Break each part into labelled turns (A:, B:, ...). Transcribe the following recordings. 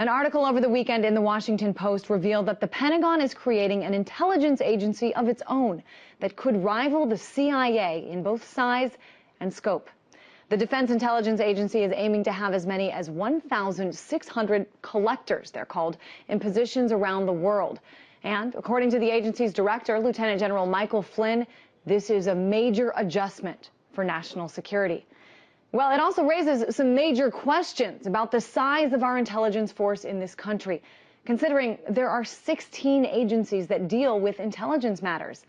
A: An article over the weekend in the Washington Post revealed that the Pentagon is creating an intelligence agency of its own that could rival the CIA in both size and scope. The Defense Intelligence Agency is aiming to have as many as 1,600 collectors, they're called, in positions around the world. And according to the agency's director, Lieutenant General Michael Flynn, this is a major adjustment for national security. Well, it also raises some major questions about the size of our intelligence force in this country, considering there are 16 agencies that deal with intelligence matters.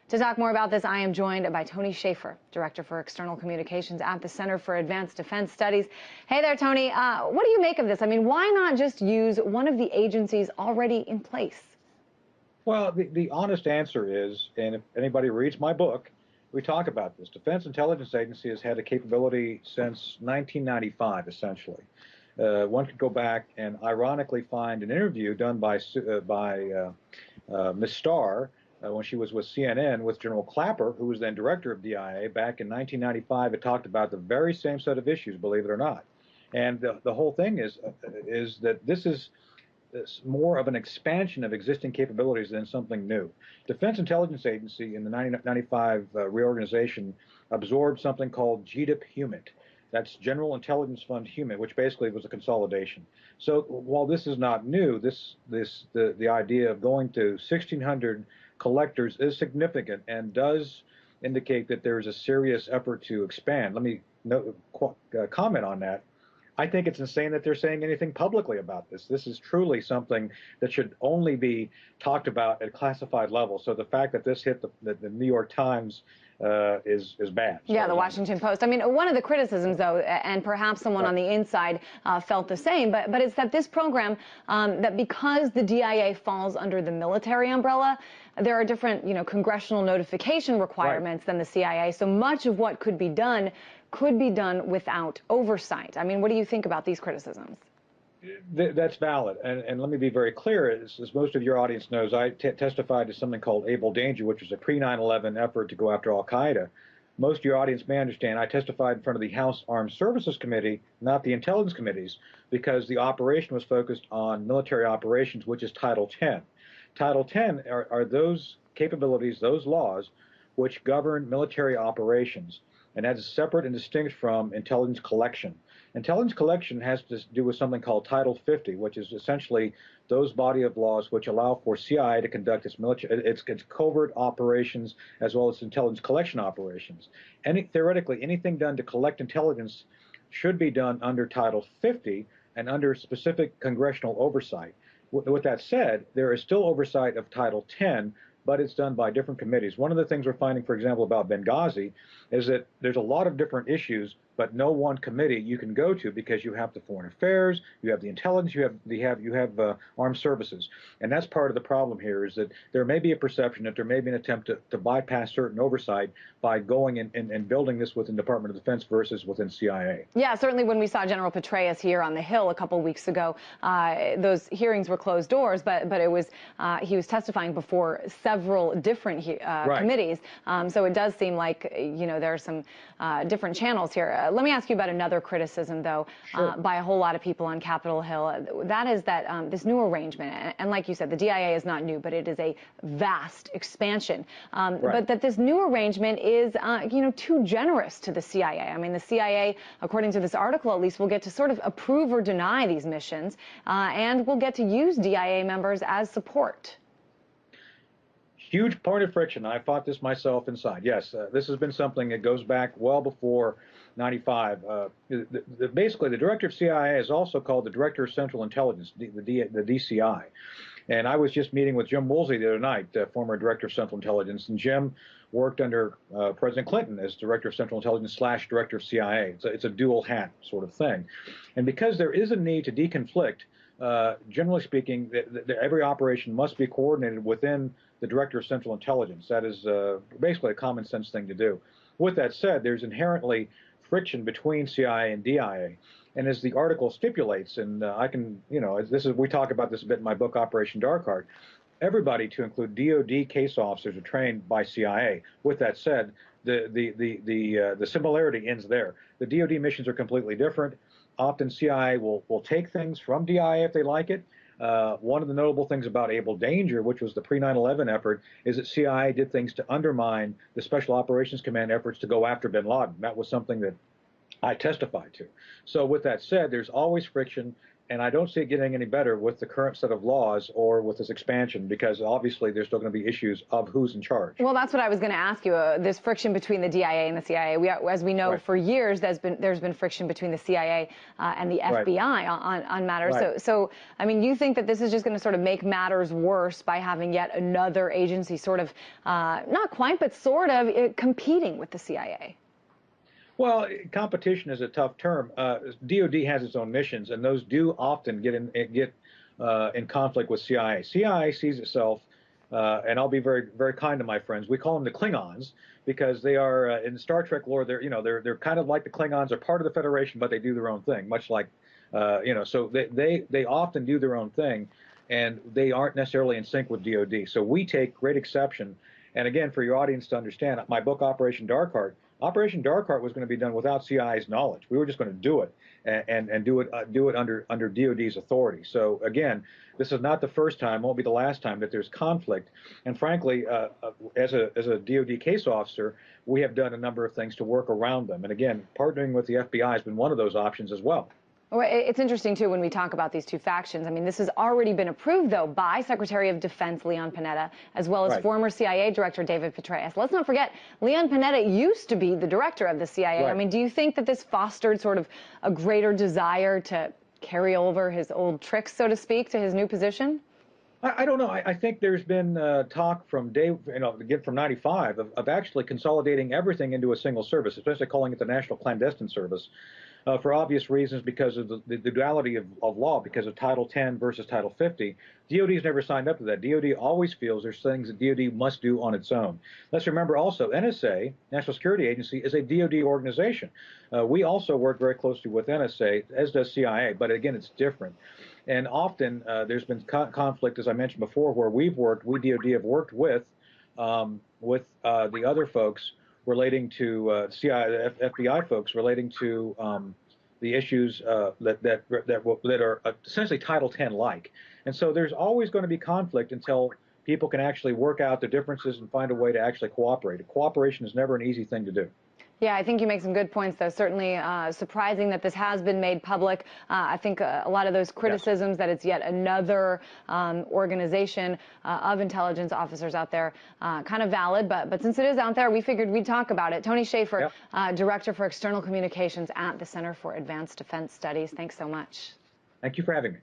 A: To talk more about this, I am joined by Tony Schaefer, Director for External Communications at the Center for Advanced Defense Studies. Hey there, Tony. What do you make of this? I mean, why not just use one of the agencies already in place?
B: Well, the honest answer is, and if anybody reads my book, we talk about this. Defense Intelligence Agency has had a capability since 1995, essentially. One could go back and ironically find an interview done by Ms. Starr when she was with CNN with General Clapper, who was then director of DIA back in 1995. It talked about the very same set of issues, believe it or not. And the whole thing is that this is more of an expansion of existing capabilities than something new. Defense Intelligence Agency in the 1995 reorganization absorbed something called GDIP HUMINT. That's General Intelligence Fund HUMINT, which basically was a consolidation. So while this is not new, the idea of going to 1,600 collectors is significant and does indicate that there is a serious effort to expand. Let me comment on that. I think it's insane that they're saying anything publicly about this. This is truly something that should only be talked about at classified level. So the fact that this hit the New York Times is bad.
A: Yeah, the Washington Post. I mean, one of the criticisms, though, and perhaps someone on the inside felt the same, but it's that this program, that because the DIA falls under the military umbrella, there are different, congressional notification requirements than the CIA. So much of what could be done without oversight. I mean, what do you think about these criticisms?
B: That's valid. And let me be very clear. As most of your audience knows, I testified to something called Able Danger, which was a pre-9/11 effort to go after al-Qaeda. Most of your audience may understand I testified in front of the House Armed Services Committee, not the intelligence committees, because the operation was focused on military operations, which is Title 10. Title 10 are those capabilities, those laws, which govern military operations. And that's separate and distinct from intelligence collection. Intelligence collection has to do with something called Title 50, which is essentially those body of laws which allow for CIA to conduct its covert operations as well as intelligence collection operations. Theoretically, anything done to collect intelligence should be done under Title 50 and under specific congressional oversight. With that said, there is still oversight of Title 10, but it's done by different committees. One of the things we're finding, for example, about Benghazi is that there's a lot of different issues, but no one committee you can go to because you have the foreign affairs, you have the intelligence, you have armed services. And that's part of the problem here is that there may be a perception that there may be an attempt to bypass certain oversight by going and building this within the Department of Defense versus within CIA.
A: Yeah, certainly when we saw General Petraeus here on the Hill a couple weeks ago, those hearings were closed doors, but it was he was testifying before several different committees. So it does seem like, there are some different channels here. Let me ask you about another criticism, though, by a whole lot of people on Capitol Hill. That is that this new arrangement, and like you said, the DIA is not new, but it is a vast expansion. But that this new arrangement is, too generous to the CIA. I mean, the CIA, according to this article at least, will get to sort of approve or deny these missions, and will get to use DIA members as support.
B: Huge point of friction. I fought this myself inside. Yes, this has been something that goes back well before 95. Basically, the director of CIA is also called the Director of Central Intelligence, the DCI. And I was just meeting with Jim Woolsey the other night, former Director of Central Intelligence, and Jim worked under President Clinton as Director of Central Intelligence / Director of CIA. It's a dual hat sort of thing. And because there is a need to deconflict, generally speaking, every operation must be coordinated within the Director of Central Intelligence. That is basically a common sense thing to do. With that said, there's inherently friction between CIA and DIA. And as the article stipulates, and I can, we talk about this a bit in my book, Operation Dark Heart, everybody, to include DOD case officers, are trained by CIA. With that said, the similarity ends there. The DOD missions are completely different. often CIA will take things from DIA if they like it. One of the notable things about Able Danger, which was the pre-9/11 effort, is that CIA did things to undermine the Special Operations Command efforts to go after bin Laden. That was something that I testified to. So with that said, there's always friction, and I don't see it getting any better with the current set of laws or with this expansion, because obviously there's still going to be issues of who's in charge.
A: Well, that's what I was going to ask you. This friction between the DIA and the CIA. As we know,
B: right.
A: for years there's been friction between the CIA and the FBI on matters.
B: Right.
A: So I mean, you think that this is just going to sort of make matters worse by having yet another agency sort of not quite, but sort of competing with the CIA?
B: Well, competition is a tough term. DoD has its own missions, and those do often get in conflict with CIA. CIA sees itself, and I'll be very very kind to my friends. We call them the Klingons because they are in Star Trek lore. They're kind of like the Klingons, are part of the Federation, but they do their own thing, much like So they often do their own thing, and they aren't necessarily in sync with DoD. So we take great exception. And again, for your audience to understand, my book Operation Operation Darkheart was going to be done without CIA's knowledge. We were just going to do it and do it under DoD's authority. So again, this is not the first time, won't be the last time that there's conflict. And frankly, as a DoD case officer, we have done a number of things to work around them. And again, partnering with the FBI has been one of those options as well.
A: Well, it's interesting, too, when we talk about these two factions. I mean, this has already been approved, though, by Secretary of Defense Leon Panetta, as well as former CIA Director David Petraeus. Let's not forget, Leon Panetta used to be the director of the CIA.
B: Right.
A: I mean, do you think that this fostered sort of a greater desire to carry over his old tricks, so to speak, to his new position?
B: I don't know. I think there's been talk from again from '95 of actually consolidating everything into a single service, especially calling it the National Clandestine Service. For obvious reasons, because of the duality of law, because of Title 10 versus Title 50. DoD's never signed up to that. DoD always feels there's things that DoD must do on its own. Let's remember also, NSA, National Security Agency, is a DoD organization. We also work very closely with NSA, as does CIA, but again, it's different. And often there's been conflict, as I mentioned before, where we DoD have worked with the other folks relating to CIA, FBI folks relating to the issues that are essentially Title 10 like. And so there's always going to be conflict until people can actually work out the differences and find a way to actually cooperate. Cooperation is never an easy thing to do.
A: Yeah, I think you make some good points, though. Certainly surprising that this has been made public. I think a lot of those criticisms that it's yet another organization of intelligence officers out there, kind of valid. But since it is out there, we figured we'd talk about it. Tony Shaffer, Director for External Communications at the Center for Advanced Defense Studies. Thanks so much.
B: Thank you for having me.